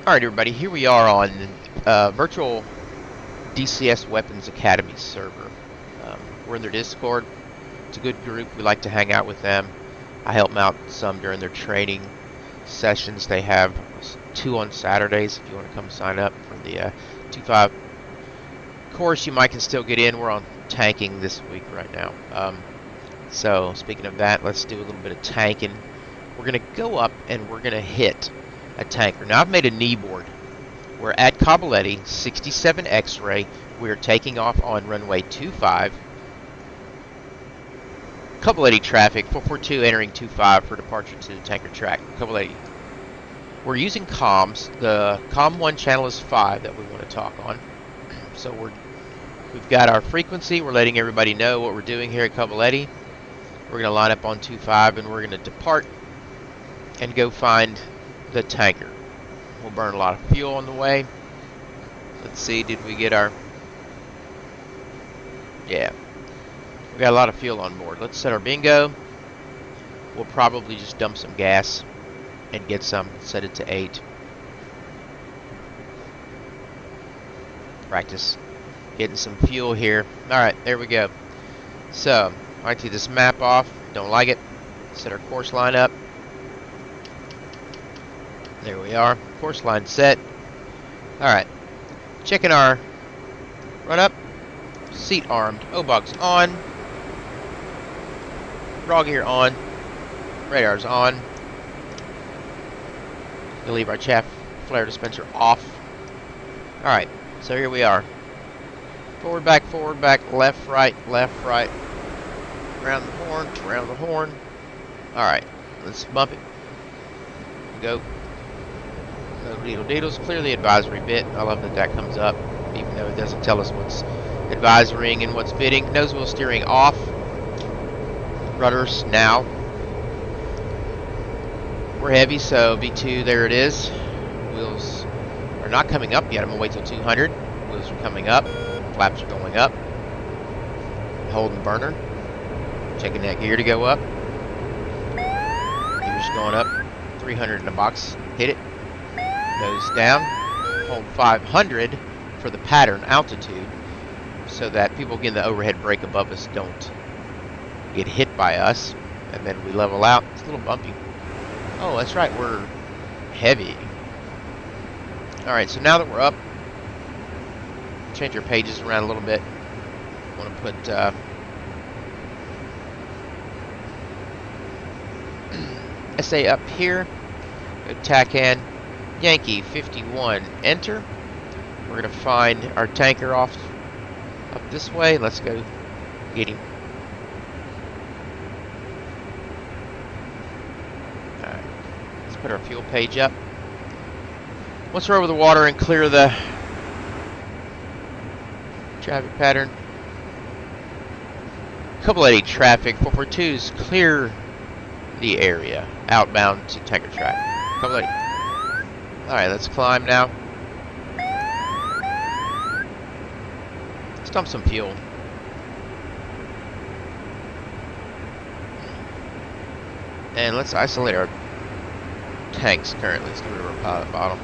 Alright everybody, here we are on virtual DCS Weapons Academy server. We're in their Discord. It's a good group. We like to hang out with them. I help them out some during their training sessions. They have 2 on Saturdays if you want to come sign up for the 2.5 course. You might can still get in. We're on tanking this week right now. So speaking of that, let's do a little bit of tanking. We're going to go up and we're going to hit a tanker. Now I've made a knee board. We're at Cabaletti, 67 X-ray. We're taking off on runway 25. Cabaletti traffic, 442 entering 25 for departure to the tanker track. Cabaletti. We're using comms. The COM 1 channel is 5 that we want to talk on. So we've got our frequency. We're letting everybody know what we're doing here at Cabaletti. We're going to line up on 25 and we're going to depart and go find the tanker. We'll burn a lot of fuel on the way. Let's see, did we get our... Yeah. We got a lot of fuel on board. Let's set our bingo. We'll probably just dump some gas and get some. Set it to 8. Practice getting some fuel here. Alright, there we go. So, I like to get this map off. Don't like it. Set our course line up. There we are. Course line set. Alright. Checking our run up. Seat armed. O-box on. Raw gear on. Radar's on. We'll leave our chaff flare dispenser off. Alright. So here we are. Forward, back, left, right, round the horn. Alright. Let's bump it. Go. No deedles. Clear the advisory bit. I love that that comes up, even though it doesn't tell us what's advisorying and what's bidding. Nose wheel steering off. Rudders now. We're heavy, so V2, there it is. Wheels are not coming up yet. I'm going to wait till 200. Wheels are coming up. Flaps are going up. Holding burner. Checking that gear to go up. Gear's going up. 300 in the box. Hit it. Nose down, hold 500 for the pattern altitude so that people getting the overhead brake above us don't get hit by us, and then we level out. It's a little bumpy. Oh, that's right, we're heavy. Alright, so now that we're up, change our pages around a little bit. I want to put SA up here, go TACAN. Yankee 51, enter. We're going to find our tanker off up this way. Let's go get him. Alright, let's put our fuel page up. Once we're over the water and clear the traffic pattern, Cabaletti traffic 442's clear the area outbound to tanker track. Cabaletti. Alright, let's climb now. Let's dump some fuel. And let's isolate our tanks currently. Let's get rid of our pilot bottom. I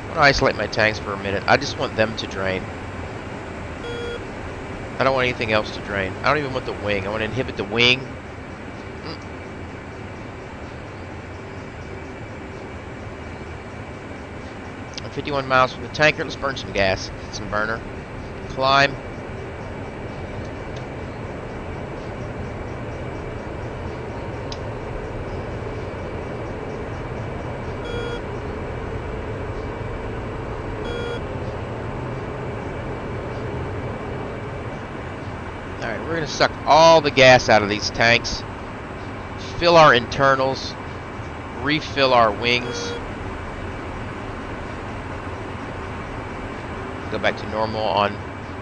want to isolate my tanks for a minute. I just want them to drain. I don't want anything else to drain. I don't even want the wing. I want to inhibit the wing. 51 miles from the tanker. Let's burn some gas. Get some burner. Climb. Alright, we're going to suck all the gas out of these tanks. Fill our internals. Refill our wings. Go back to normal on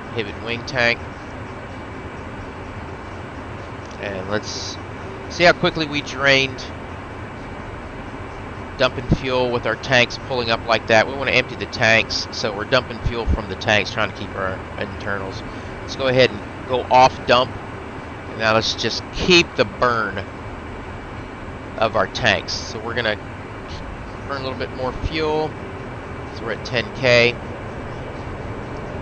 inhibit wing tank. And let's see how quickly we drained. Dumping fuel with our tanks pulling up like that. We want to empty the tanks, so we're dumping fuel from the tanks, trying to keep our internals. Let's go ahead and go off dump. And now let's just keep the burn of our tanks. So we're going to burn a little bit more fuel. Let's So we're at 10K.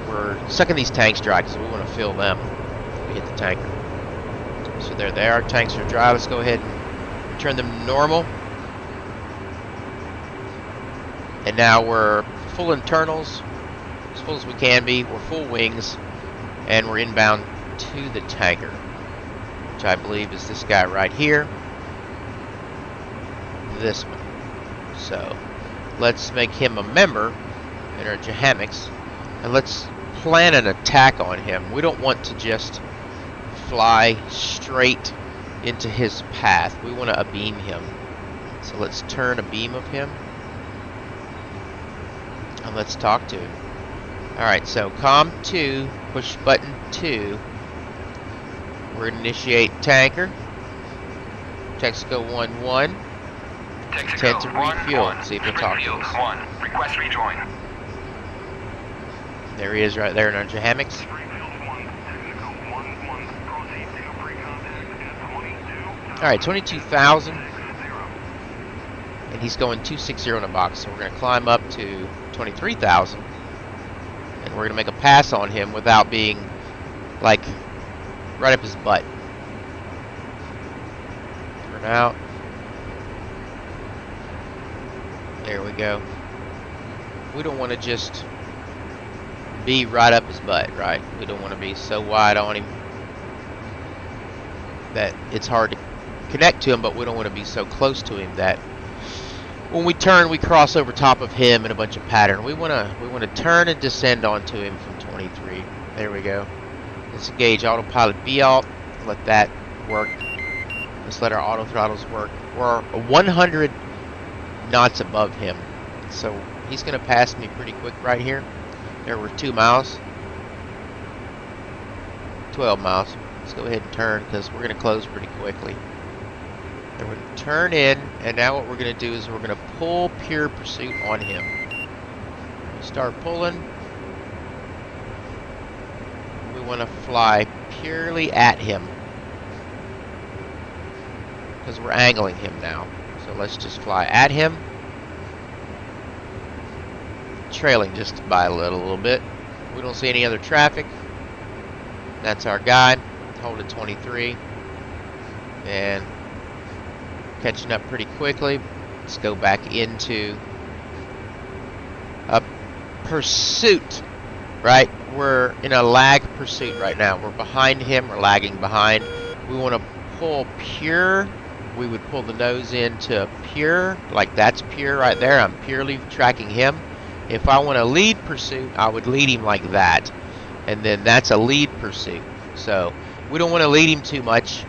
We're sucking these tanks dry because we want to fill them before we hit the tanker. So there they are. Tanks are dry. Let's go ahead and turn them to normal. And now we're full internals, as full as we can be. We're full wings, and we're inbound to the tanker, which I believe is this guy right here. This one. So let's make him a member in our Jahamics, and let's plan an attack on him. We don't want to just fly straight into his path. We want to beam him. So let's turn a beam of him, and let's talk to him. Alright, so COM 2, push button 2. We're going to initiate tanker. Texaco 1-1. Intent to refuel. See if he'll talk to us. Request rejoin. There he is right there in our Jahamics. Alright, 22,000. And he's going 260 in a box. So we're going to climb up to 23,000. And we're going to make a pass on him without being, like, right up his butt. Turn out. There we go. We don't want to just be right up his butt, right? We don't want to be so wide on him that it's hard to connect to him, but we don't want to be so close to him that when we turn, we cross over top of him in a bunch of pattern. We want to turn and descend onto him from 23. There we go. Let's engage autopilot B alt. Let that work. Let's let our auto throttles work. We're 100 knots above him, so he's going to pass me pretty quick right here. There were 2 miles. 12 miles. Let's go ahead and turn because we're going to close pretty quickly. And we're going to turn in, and now what we're going to do is we're going to pull pure pursuit on him. Start pulling. We want to fly purely at him because we're angling him now. So let's just fly at him. Trailing just by a little bit. We don't see any other traffic. That's our guide. Hold at 23. And catching up pretty quickly. Let's go back into a pursuit. Right? We're in a lag pursuit right now. We're behind him. We're lagging behind. We want to pull pure. We would pull the nose into pure. Like that's pure right there. I'm purely tracking him. If I want to lead pursuit, I would lead him like that. And then that's a lead pursuit. So we don't want to lead him too much.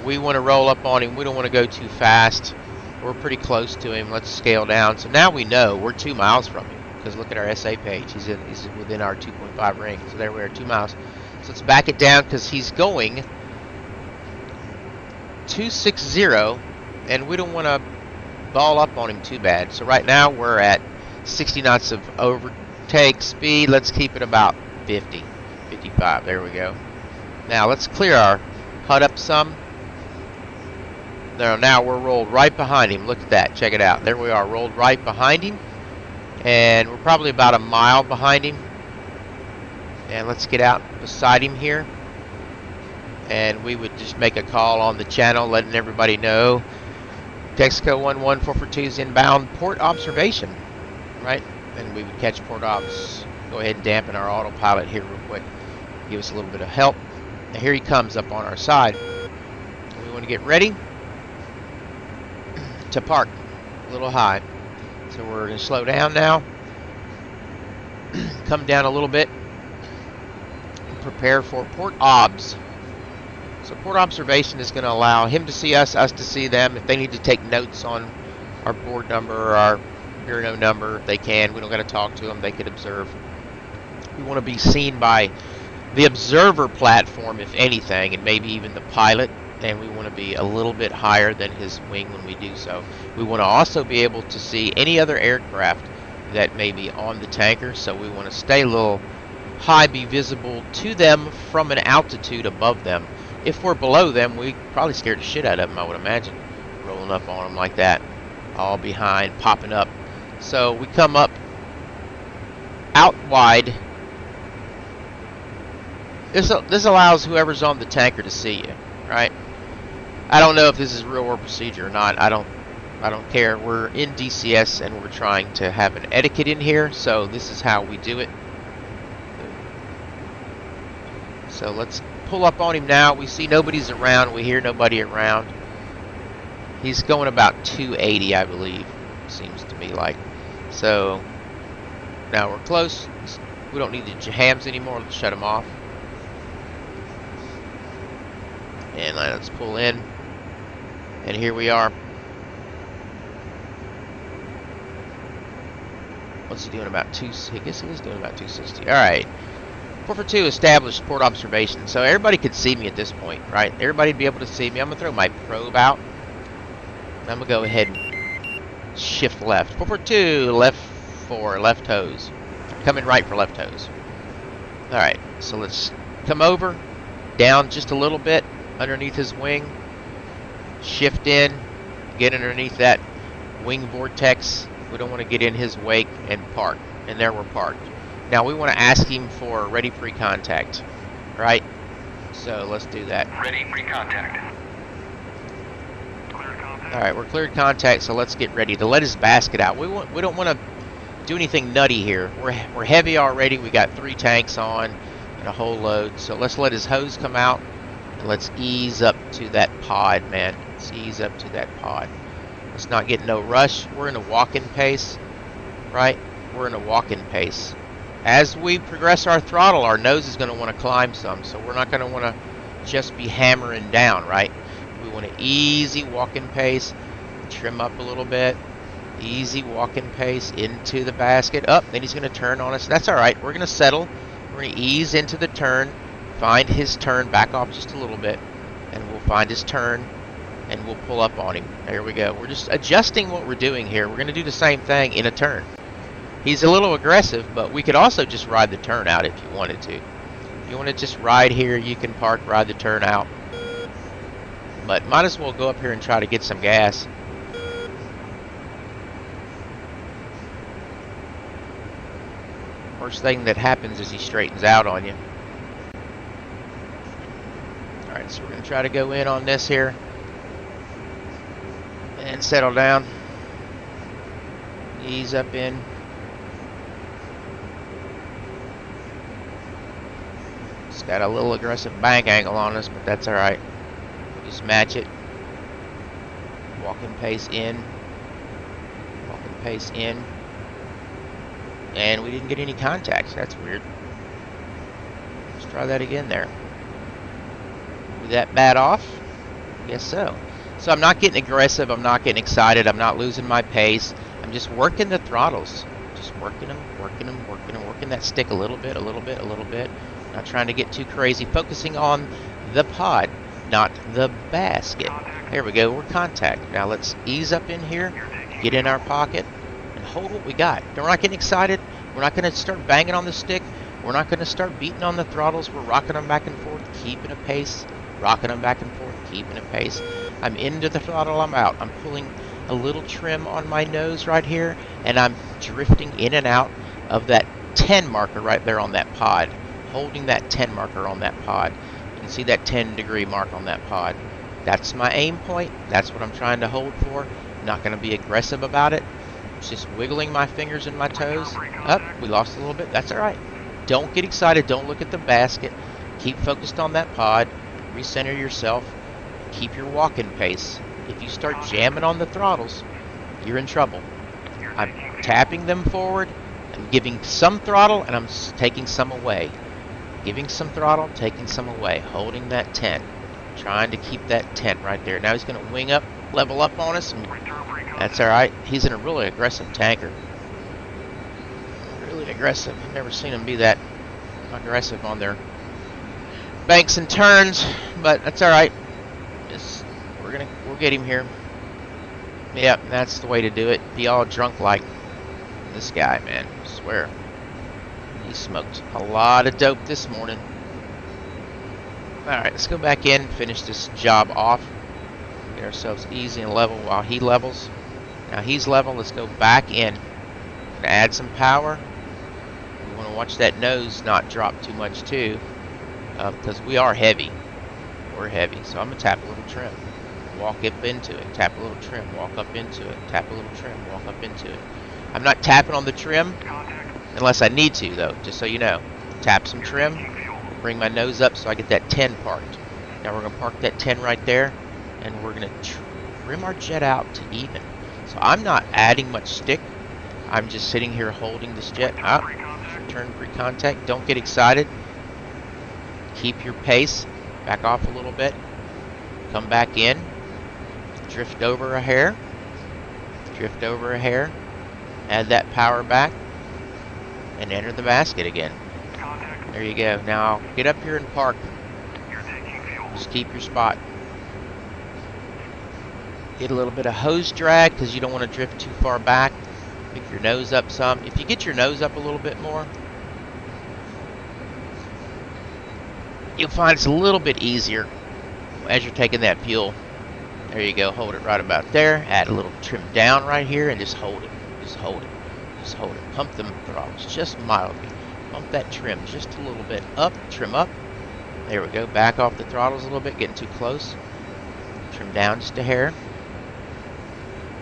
We want to roll up on him. We don't want to go too fast. We're pretty close to him. Let's scale down. So now we know we're 2 miles from him. Because look at our SA page. He's within our 2.5 ring. So there we are, 2 miles. So let's back it down because he's going 260. And we don't want to ball up on him too bad. So right now we're at 60 knots of overtake speed. Let's keep it about 50, 55. There we go. Now let's clear our HUD up some. Now we're rolled right behind him. Look at that. Check it out. There we are, rolled right behind him. And we're probably about a mile behind him. And let's get out beside him here. And we would just make a call on the channel letting everybody know. Texaco 11442 is inbound port observation. Right? And we would catch port ops. Go ahead and dampen our autopilot here real quick. Give us a little bit of help. Now here he comes up on our side. We want to get ready to park a little high. So we're going to slow down now. Come down a little bit. Prepare for port obs. So port observation is going to allow him to see us, us to see them. If they need to take notes on our board number or our bureau number, they can. We don't got to talk to them. They could observe. We want to be seen by the observer platform, if anything, and maybe even the pilot. And we want to be a little bit higher than his wing when we do so. We want to also be able to see any other aircraft that may be on the tanker. So we want to stay a little high, be visible to them from an altitude above them. If we're below them, we probably scared the shit out of them, I would imagine. Rolling up on them like that. All behind, popping up. So we come up out wide. This allows whoever's on the tanker to see you, right? I don't know if this is real world procedure or not. I don't care. We're in DCS and we're trying to have an etiquette in here, so this is how we do it. So let's pull up on him now. We see nobody's around. We hear nobody around. He's going about 280, I believe. Seems to me like. So now we're close. We don't need the jams anymore. Let's shut them off. And let's pull in. And here we are. What's he doing about 2? I guess he is doing about 260. Alright. 4 for 2 established port observation. So everybody could see me at this point, right? Everybody'd be able to see me. I'm going to throw my probe out. I'm going to go ahead and shift left. 4 for 2, left 4, left hose. Coming right for left hose. Alright, so let's come over, down just a little bit, underneath his wing. Shift in, get underneath that wing vortex. We don't want to get in his wake and park. And there we're parked. Now we want to ask him for ready pre-contact, right? So let's do that. Ready pre-contact. Alright, we're cleared contact, so let's get ready to let his basket out. We don't want to do anything nutty here. We're heavy already. We got 3 tanks on and a whole load. So let's let his hose come out and let's ease up to that pod, man. Let's ease up to that pod. Let's not get no rush. We're in a walk-in pace, right? We're in a walk-in pace. As we progress our throttle, our nose is going to want to climb some, so we're not going to want to just be hammering down, right? We want an easy walk-in pace, trim up a little bit, easy walk-in pace into the basket. Up, then he's going to turn on us. That's all right. We're going to settle. We're going to ease into the turn, find his turn, back off just a little bit, and we'll find his turn, and we'll pull up on him. There we go. We're just adjusting what we're doing here. We're going to do the same thing in a turn. He's a little aggressive, but we could also just ride the turn out if you wanted to. If you want to just ride here, you can park, ride the turn out. But might as well go up here and try to get some gas. First thing that happens is he straightens out on you. Alright, so we're going to try to go in on this here. And settle down. Ease up in. It's got a little aggressive bank angle on us, but that's alright. Just match it. Walking pace in. Walking pace in. And we didn't get any contacts. That's weird. Let's try that again there. Was that bad off? Guess so. So I'm not getting aggressive. I'm not getting excited. I'm not losing my pace. I'm just working the throttles. Just working them, working them, working them, working that stick a little bit, a little bit, a little bit. Not trying to get too crazy. Focusing on the pod, not the basket. There we go. We're contact. Now let's ease up in here, get in our pocket, and hold what we got. We're not getting excited. We're not going to start banging on the stick. We're not going to start beating on the throttles. We're rocking them back and forth, keeping a pace. Rocking them back and forth, keeping a pace. I'm into the throttle, I'm out. I'm pulling a little trim on my nose right here, and I'm drifting in and out of that 10 marker right there on that pod. Holding that 10 marker on that pod. You can see that 10-degree mark on that pod. That's my aim point. That's what I'm trying to hold for. I'm not going to be aggressive about it. It's just wiggling my fingers and my toes. Up, we lost a little bit. That's all right. Don't get excited. Don't look at the basket. Keep focused on that pod. Recenter yourself. Keep your walking pace. If you start jamming on the throttles, you're in trouble. I'm tapping them forward. I'm giving some throttle and I'm taking some away. Giving some throttle, taking some away. Holding that 10. Trying to keep that 10 right there. Now he's going to wing up, level up on us. And that's alright. He's in a really aggressive tanker. Really aggressive. I've never seen him be that aggressive on their banks and turns, but that's all right. We'll get him here. Yep, that's the way to do it. Be all drunk like this guy, man. I swear, he smoked a lot of dope this morning. All right, let's go back in, finish this job off, get ourselves easy and level while he levels. Now he's level. Let's go back in and add some power. want to watch that nose not drop too much too, because we are heavy. We're heavy, so I'm gonna tap a little trim, walk up into it, tap a little trim, walk up into it, tap a little trim, walk up into it. I'm not tapping on the trim unless I need to, though, just so you know. Tap some trim, bring my nose up so I get that 10 parked. Now we're gonna park that 10 right there, and we're gonna trim our jet out to even. So I'm not adding much stick. I'm just sitting here holding this jet up. Turn pre-contact. Don't get excited. Keep your pace. Back off a little bit. Come back in. Drift over a hair. Drift over a hair. Add that power back. And enter the basket again. There you go. Now get up here and park. Just keep your spot. Get a little bit of hose drag because you don't want to drift too far back. Pick your nose up some. If you get your nose up a little bit more, you'll find it's a little bit easier as you're taking that fuel. There you go. Hold it right about there. Add a little trim down right here and just hold it. Just hold it. Just hold it. Pump them throttles just mildly. Pump that trim just a little bit up. Trim up. There we go. Back off the throttles a little bit. Getting too close. Trim down just a hair.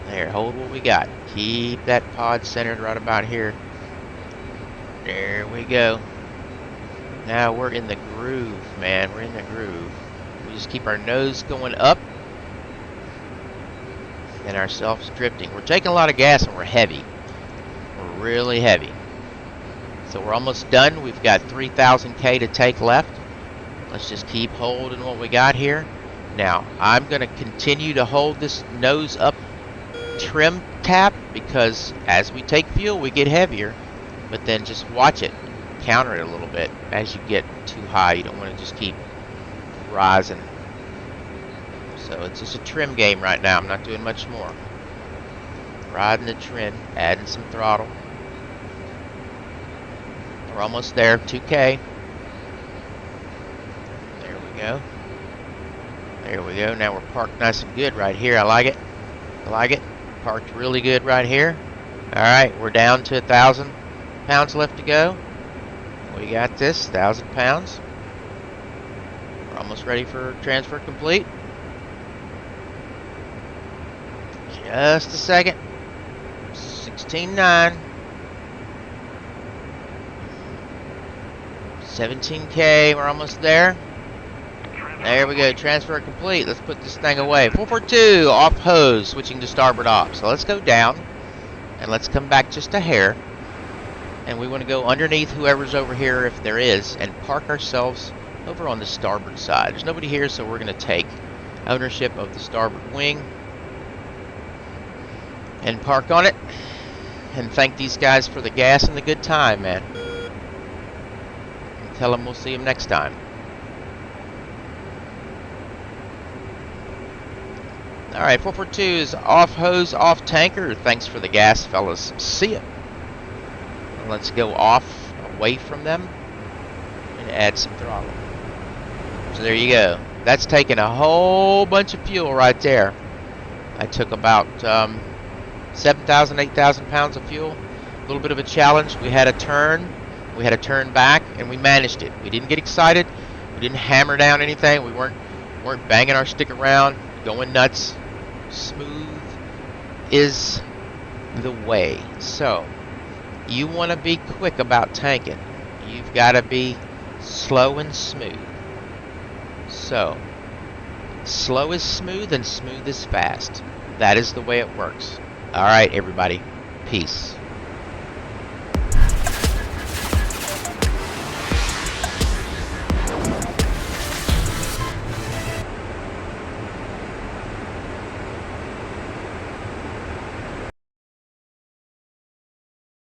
There, hold what we got. Keep that pod centered right about here. There we go. Now we're in the groove, man. We're in the groove. We just keep our nose going up and ourselves drifting. We're taking a lot of gas and we're heavy. We're really heavy. So we're almost done. We've got 3,000 K to take left. Let's just keep holding what we got here. Now, I'm going to continue to hold this nose up trim tap because as we take fuel we get heavier, but then just watch it, counter it a little bit as you get too high. You don't want to just keep rising. So it's just a trim game right now. I'm not doing much more. Riding the trim, adding some throttle. We're almost there, 2K. There we go. There we go. Now we're parked nice and good right here. I like it. I like it. Parked really good right here. Alright, we're down to 1,000 pounds left to go. We got this, 1,000 pounds. We're almost ready for transfer complete. Just a second. 16.9. 17K, we're almost there. There we go, transfer complete. Let's put this thing away. 442, off hose, switching to starboard op. So let's go down, and let's come back just a hair. And we want to go underneath whoever's over here, if there is, and park ourselves over on the starboard side. There's nobody here, so we're going to take ownership of the starboard wing and park on it. And thank these guys for the gas and the good time, man. And tell them we'll see them next time. Alright, 442 is off hose, off tanker. Thanks for the gas, fellas. See ya. Let's go off, away from them, and add some throttle. So there you go. That's taking a whole bunch of fuel right there. I took about 7,000, 8,000 pounds of fuel. A little bit of a challenge. We had a turn. We had a turn back, and we managed it. We didn't get excited. We didn't hammer down anything. We weren't banging our stick around, going nuts. Smooth is the way. So you want to be quick about tanking. You've got to be slow and smooth. So slow is smooth and smooth is fast. That is the way it works. All right, everybody. Peace.